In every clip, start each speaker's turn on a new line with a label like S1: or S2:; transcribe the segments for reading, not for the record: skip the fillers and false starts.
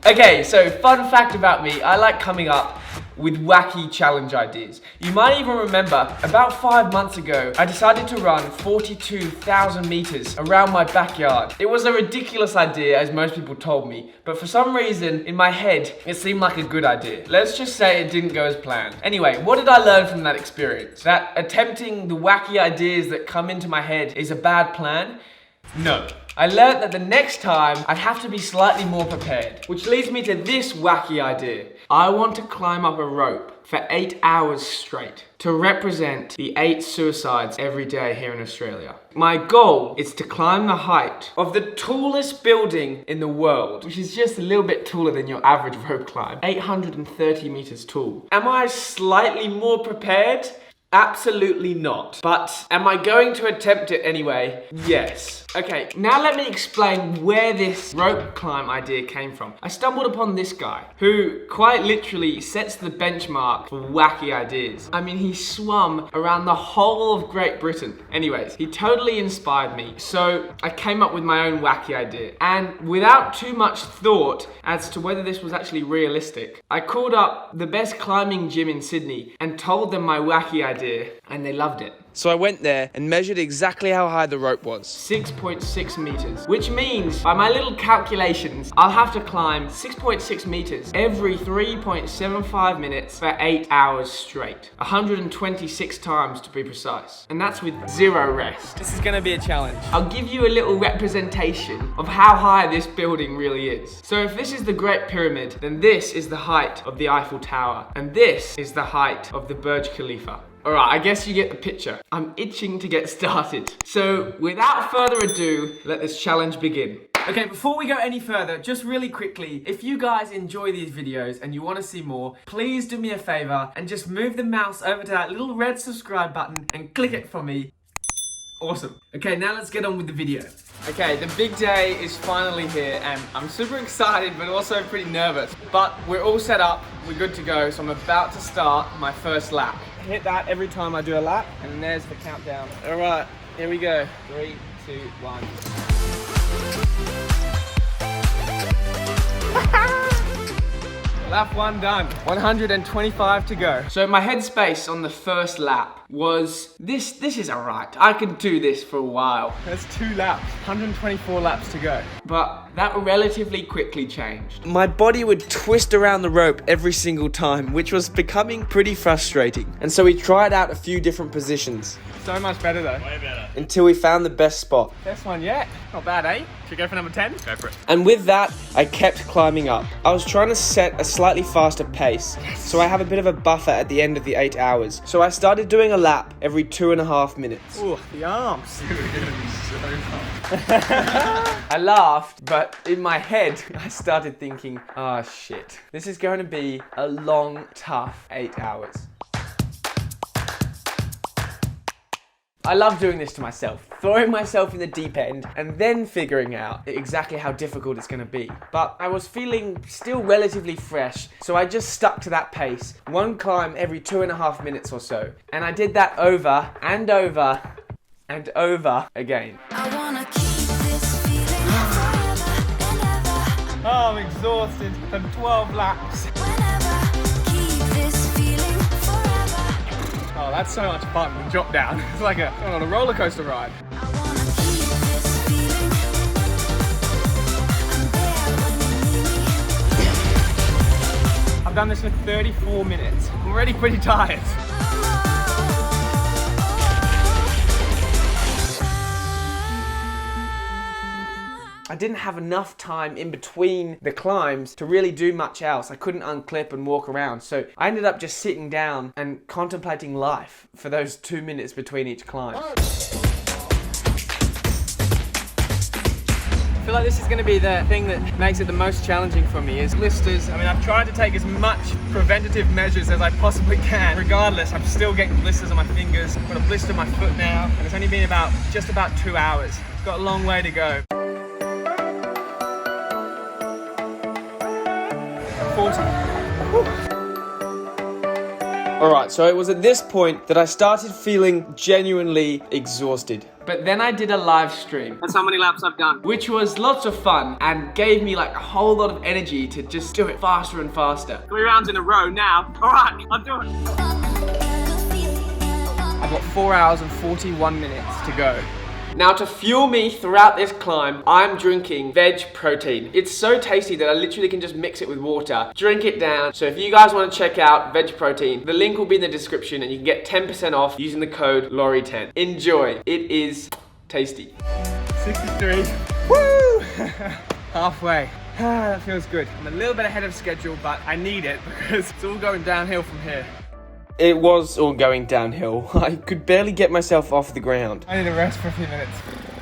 S1: Okay, so fun fact about me, I like coming up with wacky challenge ideas. You might even remember, about 5 months ago, I decided to run 42,000 meters around my backyard. It was a ridiculous idea, as most people told me, but for some reason, in my head, it seemed like a good idea. Let's just say it didn't go as planned. Anyway, what did I learn from that experience? That attempting the wacky ideas that come into my head is a bad plan? No. I learned that the next time, I'd have to be slightly more prepared. Which leads me to this wacky idea. I want to climb up a rope for 8 hours straight to represent the 8 suicides every day here in Australia. My goal is to climb the height of the tallest building in the world, which is just a little bit taller than your average rope climb, 830 meters tall. Am I slightly more prepared? Absolutely not. But am I going to attempt it anyway? Yes. Okay, now let me explain where this rope climb idea came from. I stumbled upon this guy who quite literally sets the benchmark for wacky ideas. I mean, he swum around the whole of Great Britain. Anyways, he totally inspired me. So I came up with my own wacky idea. And without too much thought as to whether this was actually realistic, I called up the best climbing gym in Sydney and told them my wacky idea, and they loved it. So I went there and measured exactly how high the rope was. 6.6 meters, which means by my little calculations, I'll have to climb 6.6 meters every 3.75 minutes for 8 hours straight. 126 times to be precise. And that's with 0 rest. This is gonna be a challenge. I'll give you a little representation of how high this building really is. So if this is the Great Pyramid, then this is the height of the Eiffel Tower. And this is the height of the Burj Khalifa. Alright, I guess you get the picture. I'm itching to get started. So, without further ado, let this challenge begin. Okay, before we go any further, just really quickly, if you guys enjoy these videos and you want to see more, please do me a favor and just move the mouse over to that little red subscribe button and click it for me. Awesome. Okay, now let's get on with the video. Okay, the big day is finally here and I'm super excited but also pretty nervous. But we're all set up, we're good to go, so I'm about to start my first lap. Hit that every time I do a lap, and there's the countdown. All right, here we go. 3, 2, 1. Lap 1 done. 125 to go. So my headspace on the first lap was, this is alright. I can do this for a while. That's 2 laps, 124 laps to go. But that relatively quickly changed. My body would twist around the rope every single time, which was becoming pretty frustrating. And so we tried out a few different positions. So much better though. Way better. Until we found the best spot. Best one yet. Not bad, eh? Should we go for number 10? Go for it. And with that, I kept climbing up. I was trying to set a slightly faster pace, so I have a bit of a buffer at the end of the 8 hours. So I started doing a lap every 2.5 minutes. Ooh, the arms. I laughed, but in my head, I started thinking, oh shit. This is going to be a long, tough 8 hours. I love doing this to myself, throwing myself in the deep end and then figuring out exactly how difficult it's going to be. But I was feeling still relatively fresh, so I just stuck to that pace. 1 climb every 2.5 minutes or so. And I did that over and over and over again. I wanna keep this feeling forever and ever. Oh, I'm exhausted from 12 laps. Oh, that's so much fun, the drop down. It's like on a roller coaster ride. I've done this for 34 minutes. I'm already pretty tired. I didn't have enough time in between the climbs to really do much else. I couldn't unclip and walk around, so I ended up just sitting down and contemplating life for those 2 minutes between each climb. I feel like this is going to be the thing that makes it the most challenging for me is blisters. I mean, I've tried to take as much preventative measures as I possibly can. Regardless, I'm still getting blisters on my fingers. I've got a blister on my foot now, and it's only been just about 2 hours. It's got a long way to go. 40. Alright, so it was at this point that I started feeling genuinely exhausted. But then I did a live stream.
S2: That's how many laps I've done.
S1: Which was lots of fun and gave me like a whole lot of energy to just do it faster and faster.
S2: 3 rounds in a row now. All right, I'll do it.
S1: I've got 4 hours and 41 minutes to go. Now to fuel me throughout this climb, I'm drinking veg protein. It's so tasty that I literally can just mix it with water, drink it down. So if you guys want to check out veg protein, the link will be in the description and you can get 10% off using the code Laurie10. Enjoy, it is tasty.
S3: 63. Woo! Halfway. That feels good. I'm a little bit ahead of schedule, but I need it because it's all going downhill from here.
S1: It was all going downhill. I could barely get myself off the ground.
S3: I need a rest for a few minutes.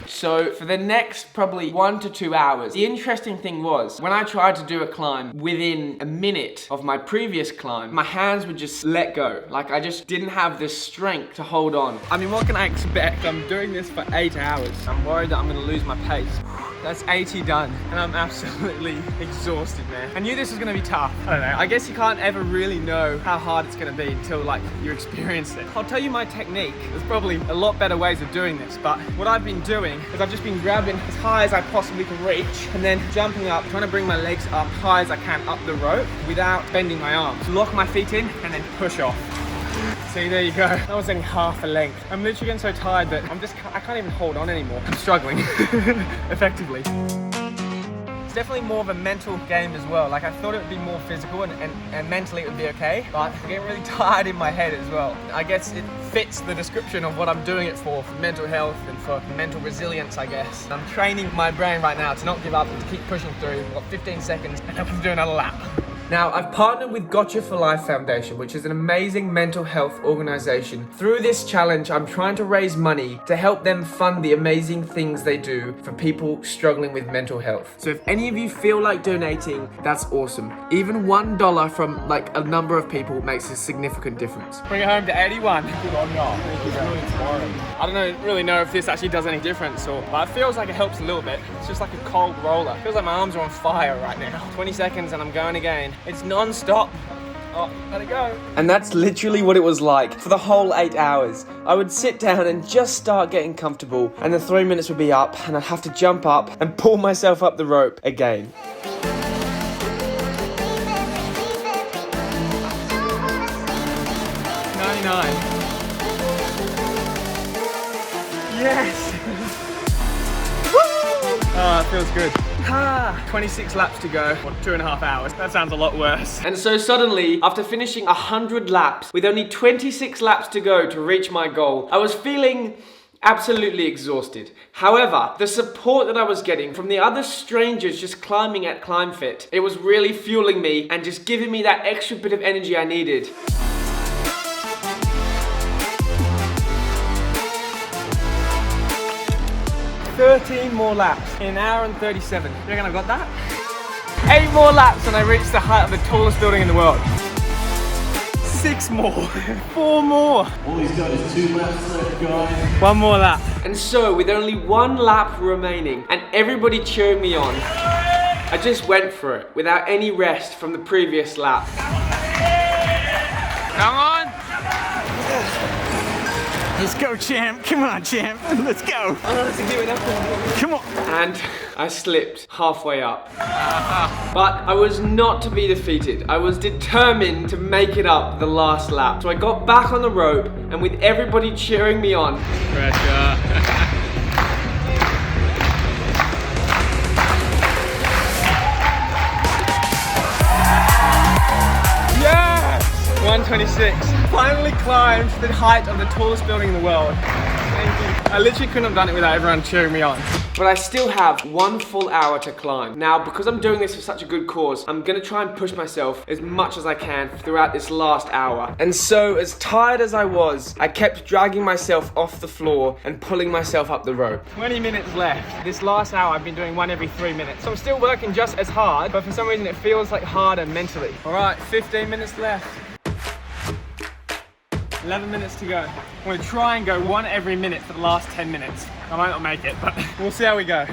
S1: So for the next probably 1 to 2 hours, the interesting thing was when I tried to do a climb within a minute of my previous climb, my hands would just let go. Like I just didn't have the strength to hold on.
S3: I mean, what can I expect? I'm doing this for 8 hours. I'm worried that I'm gonna lose my pace. That's 80 done, and I'm absolutely exhausted, man. I knew this was gonna be tough. I don't know, I guess you can't ever really know how hard it's gonna be until like you experience it. I'll tell you my technique. There's probably a lot better ways of doing this, but what I've been doing is I've just been grabbing as high as I possibly can reach, and then jumping up, trying to bring my legs up high as I can up the rope without bending my arms. Lock my feet in, and then push off. See, there you go. That was only half a length. I'm literally getting so tired that I can't even hold on anymore. I'm struggling, effectively. It's definitely more of a mental game as well. Like I thought it would be more physical and mentally it would be okay, but I'm getting really tired in my head as well. I guess it fits the description of what I'm doing it for mental health and for mental resilience, I guess. I'm training my brain right now to not give up and to keep pushing through. We've got 15 seconds and I'm gonna do another lap.
S1: Now, I've partnered with Gotcha for Life Foundation, which is an amazing mental health organization. Through this challenge, I'm trying to raise money to help them fund the amazing things they do for people struggling with mental health. So if any of you feel like donating, that's awesome. Even $1 from like a number of people makes a significant difference.
S3: Bring it home to 81. I don't really know if this actually does any difference, but it feels like it helps a little bit. It's just like a cold roller. It feels like my arms are on fire right now. 20 seconds and I'm going again. It's non-stop. Oh, let it go.
S1: And that's literally what it was like for the whole 8 hours. I would sit down and just start getting comfortable, and the 3 minutes would be up, and I'd have to jump up and pull myself up the rope again.
S3: Yes! Woo! Oh, it feels good. 26 laps to go, or 2.5 hours. That sounds a lot worse.
S1: And so suddenly, after finishing 100 laps, with only 26 laps to go to reach my goal, I was feeling absolutely exhausted. However, the support that I was getting from the other strangers just climbing at ClimbFit, it was really fueling me and just giving me that extra bit of energy I needed.
S3: $13 more laps in an hour and 37. You reckon I got that? 8 more laps and I reached the height of the tallest building in the world. 6 more. 4 more.
S4: All he's got is 2 laps left, guys.
S3: 1 more lap.
S1: And so, with only 1 lap remaining and everybody cheering me on, I just went for it without any rest from the previous lap.
S3: Come on. Let's go, champ. Come on, champ. Let's go. Come on.
S1: And I slipped halfway up. But I was not to be defeated. I was determined to make it up the last lap. So I got back on the rope, and with everybody cheering me on,
S3: Pressure. Yes! 126. Finally climbed the height of the tallest building in the world. Thank you. I literally couldn't have done it without everyone cheering me on.
S1: but I still have 1 full hour to climb. Now, because I'm doing this for such a good cause, I'm gonna try and push myself as much as I can throughout this last hour. And so, as tired as I was, I kept dragging myself off the floor and pulling myself up the rope.
S3: 20 minutes left. This last hour I've been doing one every 3 minutes. So I'm still working just as hard, but for some reason it feels like harder mentally. All right, 15 minutes left. 11 minutes to go. I'm gonna try and go one every minute for the last 10 minutes. I might not make it, but we'll see how we go.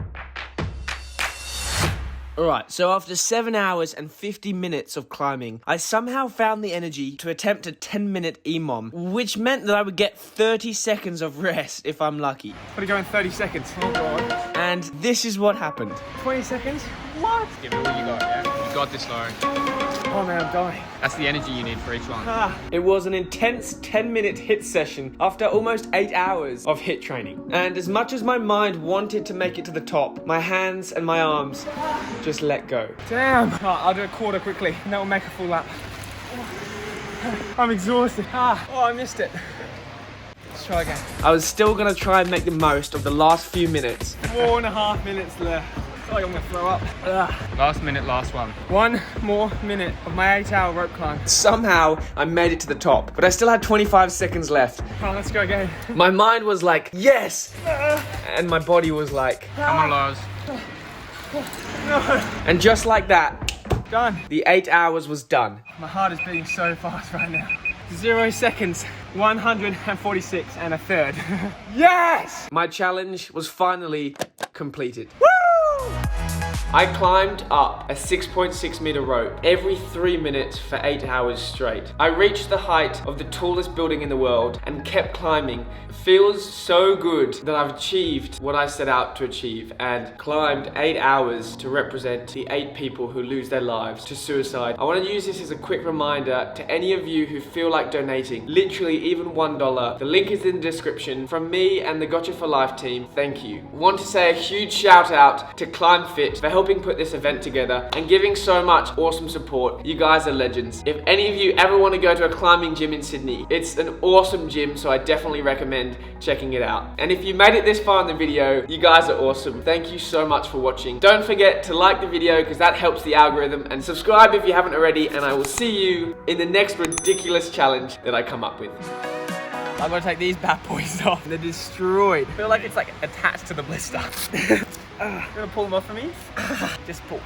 S1: Alright, so after 7 hours and 50 minutes of climbing, I somehow found the energy to attempt a 10-minute EMOM, which meant that I would get 30 seconds of rest if I'm lucky.
S3: Gotta go in 30 seconds. Oh god.
S1: And this is what happened.
S3: 20 seconds? What?
S5: Give it all you got, yeah? You got this, Laurie.
S3: Oh man, I'm dying.
S5: That's the energy you need for each one.
S1: It was an intense 10-minute HIIT session after almost 8 hours of HIIT training. And as much as my mind wanted to make it to the top, my hands and my arms just let go.
S3: Damn. Right, I'll do a quarter quickly, and that will make a full lap. I'm exhausted. Oh, I missed it. Let's try again.
S1: I was still gonna try and make the most of the last few minutes.
S3: 4.5 minutes left. I feel like I'm gonna throw up.
S5: Last minute, last one.
S3: 1 more minute of my 8-hour rope climb.
S1: Somehow, I made it to the top, but I still had 25 seconds left.
S3: Oh, let's go again.
S1: My mind was like, yes! And my body was like,
S5: Come on, Lars.
S3: No.
S1: and just like that,
S3: Done.
S1: the 8 hours was done.
S3: My heart is beating so fast right now. 0 seconds. 146 and a third. Yes!
S1: My challenge was finally completed. I climbed up a 6.6 meter rope every 3 minutes for 8 hours straight. I reached the height of the tallest building in the world and kept climbing. It feels so good that I've achieved what I set out to achieve and climbed 8 hours to represent the 8 people who lose their lives to suicide. I want to use this as a quick reminder to any of you who feel like donating, literally even $1. The link is in the description. From me and the Gotcha for Life team, thank you. Want to say a huge shout out to Climb Fit for helping put this event together and giving so much awesome support. You guys are legends. If any of you ever want to go to a climbing gym in Sydney, it's an awesome gym, so I definitely recommend checking it out. And if you made it this far in the video, you guys are awesome. Thank you so much for watching. Don't forget to like the video because that helps the algorithm, and subscribe if you haven't already, and I will see you in the next ridiculous challenge that I come up with.
S3: I'm gonna take these bad boys off. They're destroyed. I feel like it's like attached to the blister. You gonna pull them off for me? Just pull.